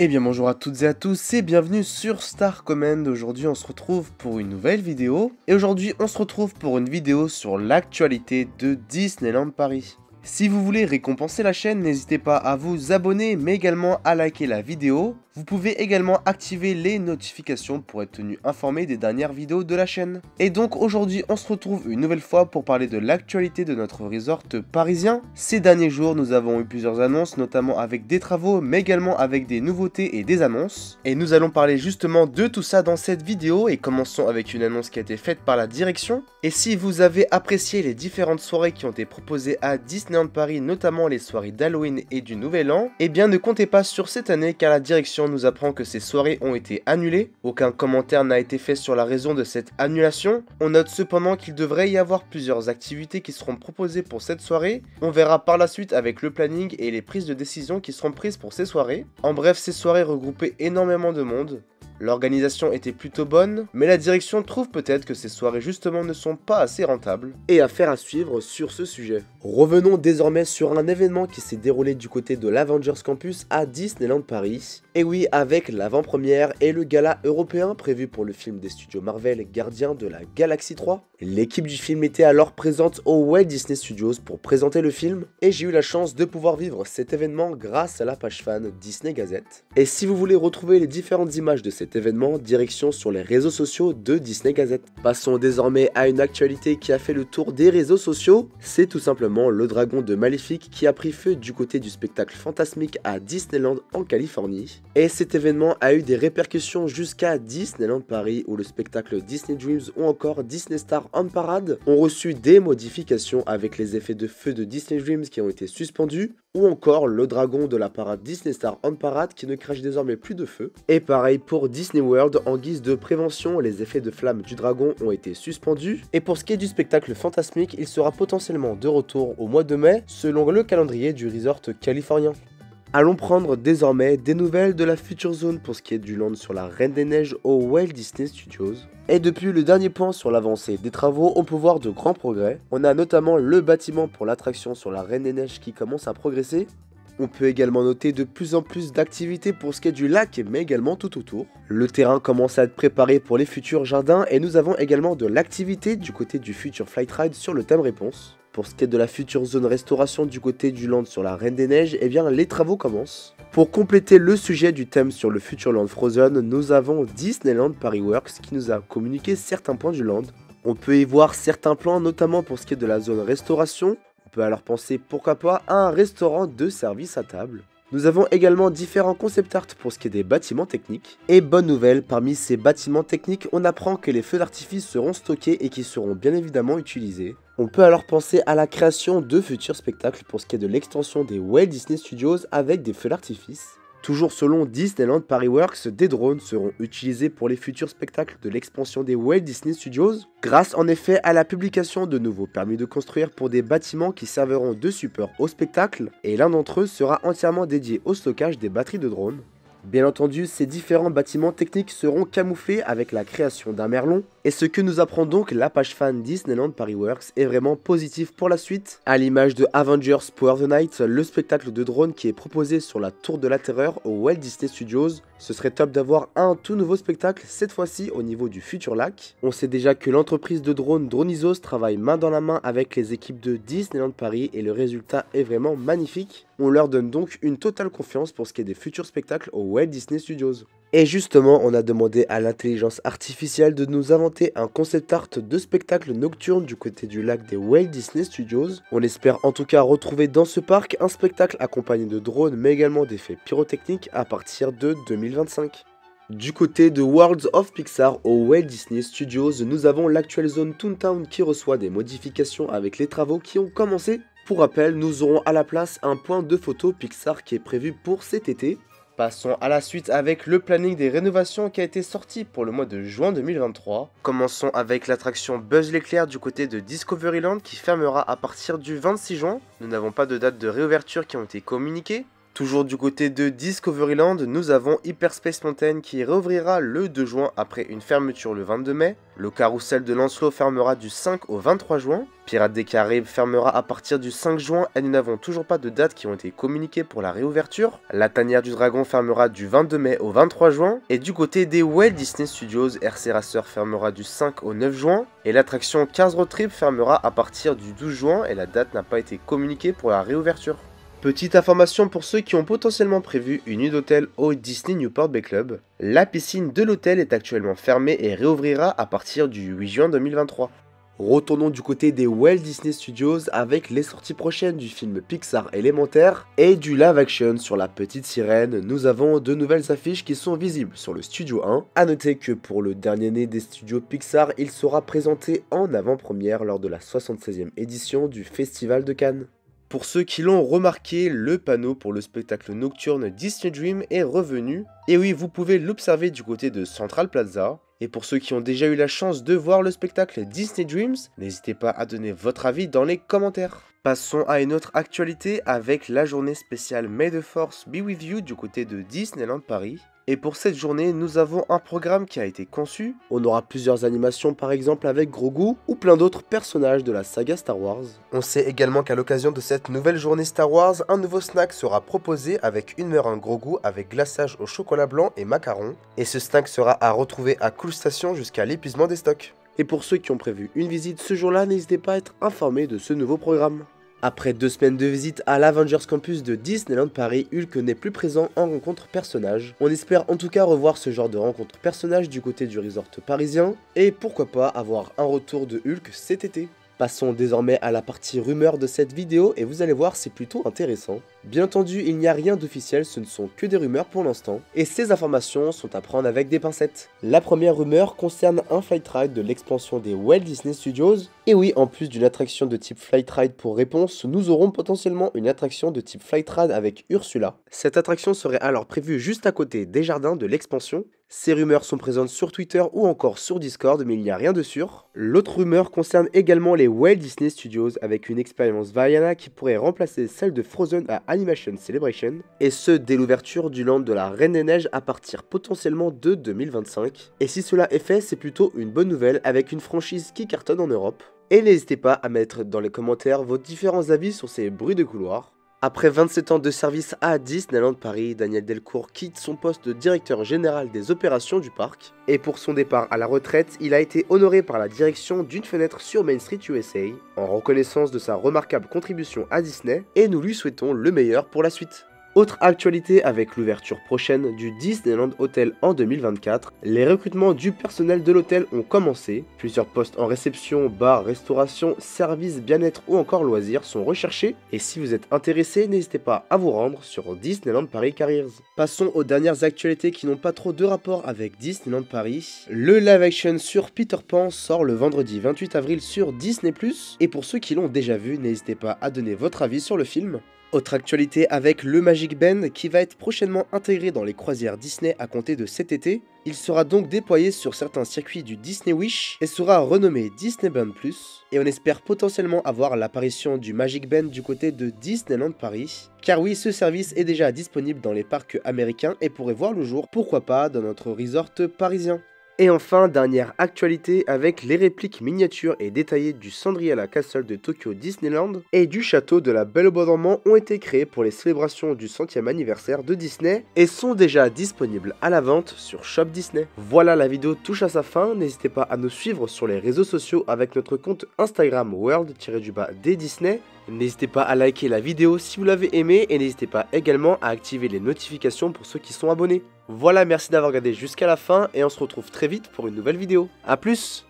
Eh bien bonjour à toutes et à tous et bienvenue sur Star Command. Aujourd'hui on se retrouve pour une nouvelle vidéo. Et aujourd'hui on se retrouve pour une vidéo sur l'actualité de Disneyland Paris. Si vous voulez récompenser la chaîne, n'hésitez pas à vous abonner mais également à liker la vidéo. Vous pouvez également activer les notifications pour être tenu informé des dernières vidéos de la chaîne. Et donc aujourd'hui on se retrouve une nouvelle fois pour parler de l'actualité de notre resort parisien. Ces derniers jours nous avons eu plusieurs annonces, notamment avec des travaux mais également avec des nouveautés et des annonces. Et nous allons parler justement de tout ça dans cette vidéo et commençons avec une annonce qui a été faite par la direction. Et si vous avez apprécié les différentes soirées qui ont été proposées à Disneyland Paris, notamment les soirées d'Halloween et du Nouvel An, eh bien ne comptez pas sur cette année car la direction nous apprend que ces soirées ont été annulées. Aucun commentaire n'a été fait sur la raison de cette annulation. On note cependant qu'il devrait y avoir plusieurs activités qui seront proposées pour cette soirée. On verra par la suite avec le planning et les prises de décision qui seront prises pour ces soirées. En bref, ces soirées regroupaient énormément de monde. L'organisation était plutôt bonne, mais la direction trouve peut-être que ces soirées justement ne sont pas assez rentables. Et affaire à suivre sur ce sujet. Revenons désormais sur un événement qui s'est déroulé du côté de l'Avengers Campus à Disneyland Paris. Et oui, avec l'avant-première et le gala européen prévu pour le film des studios Marvel Gardiens de la Galaxie 3. L'équipe du film était alors présente au Walt Disney Studios pour présenter le film, et j'ai eu la chance de pouvoir vivre cet événement grâce à la page fan Disney Gazette. Et si vous voulez retrouver les différentes images de cet événement, direction sur les réseaux sociaux de Disney Gazette. Passons désormais à une actualité qui a fait le tour des réseaux sociaux, c'est tout simplement le dragon de Maléfique qui a pris feu du côté du spectacle fantasmique à Disneyland en Californie. Et cet événement a eu des répercussions jusqu'à Disneyland Paris où le spectacle Disney Dreams ou encore Disney Star on Parade ont reçu des modifications avec les effets de feu de Disney Dreams qui ont été suspendus, ou encore le dragon de la parade Disney Star on Parade qui ne crache désormais plus de feu. Et pareil pour Disney World, en guise de prévention, les effets de flamme du dragon ont été suspendus. Et pour ce qui est du spectacle fantasmique, il sera potentiellement de retour au mois de mai, selon le calendrier du resort californien. Allons prendre désormais des nouvelles de la Future Zone pour ce qui est du land sur la Reine des Neiges au Walt Disney Studios. Et depuis le dernier point sur l'avancée des travaux, on peut voir de grands progrès. On a notamment le bâtiment pour l'attraction sur la Reine des Neiges qui commence à progresser. On peut également noter de plus en plus d'activités pour ce qui est du lac, mais également tout autour. Le terrain commence à être préparé pour les futurs jardins et nous avons également de l'activité du côté du Future Flight Ride sur le thème réponse. Pour ce qui est de la future zone restauration du côté du land sur la Reine des Neiges, eh bien les travaux commencent. Pour compléter le sujet du thème sur le future land Frozen, nous avons Disneyland Paris Works qui nous a communiqué certains points du land. On peut y voir certains plans, notamment pour ce qui est de la zone restauration. On peut alors penser pourquoi pas à un restaurant de service à table. Nous avons également différents concept art pour ce qui est des bâtiments techniques. Et bonne nouvelle, parmi ces bâtiments techniques, on apprend que les feux d'artifice seront stockés et qui seront bien évidemment utilisés. On peut alors penser à la création de futurs spectacles pour ce qui est de l'extension des Walt Disney Studios avec des feux d'artifice. Toujours selon Disneyland Paris Works, des drones seront utilisés pour les futurs spectacles de l'expansion des Walt Disney Studios, grâce en effet à la publication de nouveaux permis de construire pour des bâtiments qui serviront de support au spectacle, et l'un d'entre eux sera entièrement dédié au stockage des batteries de drones. Bien entendu, ces différents bâtiments techniques seront camouflés avec la création d'un merlon, et ce que nous apprend donc la page fan Disneyland Paris Works est vraiment positif pour la suite. À l'image de Avengers Power the Night, le spectacle de drone qui est proposé sur la Tour de la Terreur au Walt Disney Studios, ce serait top d'avoir un tout nouveau spectacle, cette fois-ci au niveau du futur lac. On sait déjà que l'entreprise de drone Dronizos travaille main dans la main avec les équipes de Disneyland Paris et le résultat est vraiment magnifique. On leur donne donc une totale confiance pour ce qui est des futurs spectacles au Walt Disney Studios. Et justement, on a demandé à l'intelligence artificielle de nous inventer un concept art de spectacle nocturne du côté du lac des Walt Disney Studios. On espère en tout cas retrouver dans ce parc un spectacle accompagné de drones mais également d'effets pyrotechniques à partir de 2025. Du côté de Worlds of Pixar au Walt Disney Studios, nous avons l'actuelle zone Toontown qui reçoit des modifications avec les travaux qui ont commencé. Pour rappel, nous aurons à la place un point de photo Pixar qui est prévu pour cet été. Passons à la suite avec le planning des rénovations qui a été sorti pour le mois de juin 2023. Commençons avec l'attraction Buzz l'éclair du côté de Discoveryland qui fermera à partir du 26 juin. Nous n'avons pas de date de réouverture qui ont été communiquées. Toujours du côté de Discoveryland, nous avons Hyperspace Mountain qui réouvrira le 2 juin après une fermeture le 22 mai. Le carrousel de Lancelot fermera du 5 au 23 juin. Pirates des Caraïbes fermera à partir du 5 juin et nous n'avons toujours pas de dates qui ont été communiquées pour la réouverture. La Tanière du Dragon fermera du 22 mai au 23 juin. Et du côté des Walt Disney Studios, RC Racer fermera du 5 au 9 juin. Et l'attraction 15 Road Trip fermera à partir du 12 juin et la date n'a pas été communiquée pour la réouverture. Petite information pour ceux qui ont potentiellement prévu une nuit d'hôtel au Disney Newport Bay Club, la piscine de l'hôtel est actuellement fermée et réouvrira à partir du 8 juin 2023. Retournons du côté des Walt Disney Studios avec les sorties prochaines du film Pixar Élémentaire et du live action sur la petite sirène. Nous avons deux nouvelles affiches qui sont visibles sur le Studio 1. A noter que pour le dernier né des studios Pixar, il sera présenté en avant-première lors de la 76e édition du Festival de Cannes. Pour ceux qui l'ont remarqué, le panneau pour le spectacle nocturne Disney Dream est revenu. Et oui, vous pouvez l'observer du côté de Central Plaza. Et pour ceux qui ont déjà eu la chance de voir le spectacle Disney Dreams, n'hésitez pas à donner votre avis dans les commentaires. Passons à une autre actualité avec la journée spéciale May the Force Be With You du côté de Disneyland Paris. Et pour cette journée, nous avons un programme qui a été conçu. On aura plusieurs animations par exemple avec Grogu ou plein d'autres personnages de la saga Star Wars. On sait également qu'à l'occasion de cette nouvelle journée Star Wars, un nouveau snack sera proposé avec une meringue Grogu avec glaçage au chocolat blanc et macarons. Et ce snack sera à retrouver à Cool Station jusqu'à l'épuisement des stocks. Et pour ceux qui ont prévu une visite ce jour-là, n'hésitez pas à être informés de ce nouveau programme. Après 2 semaines de visite à l'Avengers Campus de Disneyland Paris, Hulk n'est plus présent en rencontre personnage. On espère en tout cas revoir ce genre de rencontre personnage du côté du resort parisien, et pourquoi pas avoir un retour de Hulk cet été. Passons désormais à la partie rumeur de cette vidéo et vous allez voir c'est plutôt intéressant. Bien entendu il n'y a rien d'officiel, ce ne sont que des rumeurs pour l'instant et ces informations sont à prendre avec des pincettes. La première rumeur concerne un flight ride de l'expansion des Walt Disney Studios. Et oui, en plus d'une attraction de type flight ride pour réponse, nous aurons potentiellement une attraction de type flight ride avec Ursula. Cette attraction serait alors prévue juste à côté des jardins de l'expansion. Ces rumeurs sont présentes sur Twitter ou encore sur Discord, mais il n'y a rien de sûr. L'autre rumeur concerne également les Walt Disney Studios avec une expérience Vaiana qui pourrait remplacer celle de Frozen à Animation Celebration, et ce dès l'ouverture du land de la Reine des Neiges à partir potentiellement de 2025. Et si cela est fait, c'est plutôt une bonne nouvelle avec une franchise qui cartonne en Europe. Et n'hésitez pas à mettre dans les commentaires vos différents avis sur ces bruits de couloir. Après 27 ans de service à Disneyland Paris, Daniel Delcourt quitte son poste de directeur général des opérations du parc. Et pour son départ à la retraite, il a été honoré par la direction d'une fenêtre sur Main Street USA, en reconnaissance de sa remarquable contribution à Disney, et nous lui souhaitons le meilleur pour la suite. Autre actualité avec l'ouverture prochaine du Disneyland Hotel en 2024, les recrutements du personnel de l'hôtel ont commencé. Plusieurs postes en réception, bar, restauration, service, bien-être ou encore loisirs sont recherchés. Et si vous êtes intéressé, n'hésitez pas à vous rendre sur Disneyland Paris Careers. Passons aux dernières actualités qui n'ont pas trop de rapport avec Disneyland Paris. Le live action sur Peter Pan sort le vendredi 28 avril sur Disney+. Et pour ceux qui l'ont déjà vu, n'hésitez pas à donner votre avis sur le film. Autre actualité avec le Magic Band qui va être prochainement intégré dans les croisières Disney à compter de cet été. Il sera donc déployé sur certains circuits du Disney Wish et sera renommé Disney Band Plus. Et on espère potentiellement avoir l'apparition du Magic Band du côté de Disneyland Paris. Car oui, ce service est déjà disponible dans les parcs américains et pourrait voir le jour, pourquoi pas, dans notre resort parisien. Et enfin, dernière actualité avec les répliques miniatures et détaillées du Cinderella Castle de Tokyo Disneyland et du château de la Belle au bois dormant ont été créés pour les célébrations du 100e anniversaire de Disney et sont déjà disponibles à la vente sur Shop Disney. Voilà, la vidéo touche à sa fin, n'hésitez pas à nous suivre sur les réseaux sociaux avec notre compte Instagram world-des Disney. N'hésitez pas à liker la vidéo si vous l'avez aimée et n'hésitez pas également à activer les notifications pour ceux qui sont abonnés. Voilà, merci d'avoir regardé jusqu'à la fin et on se retrouve très vite pour une nouvelle vidéo. A plus!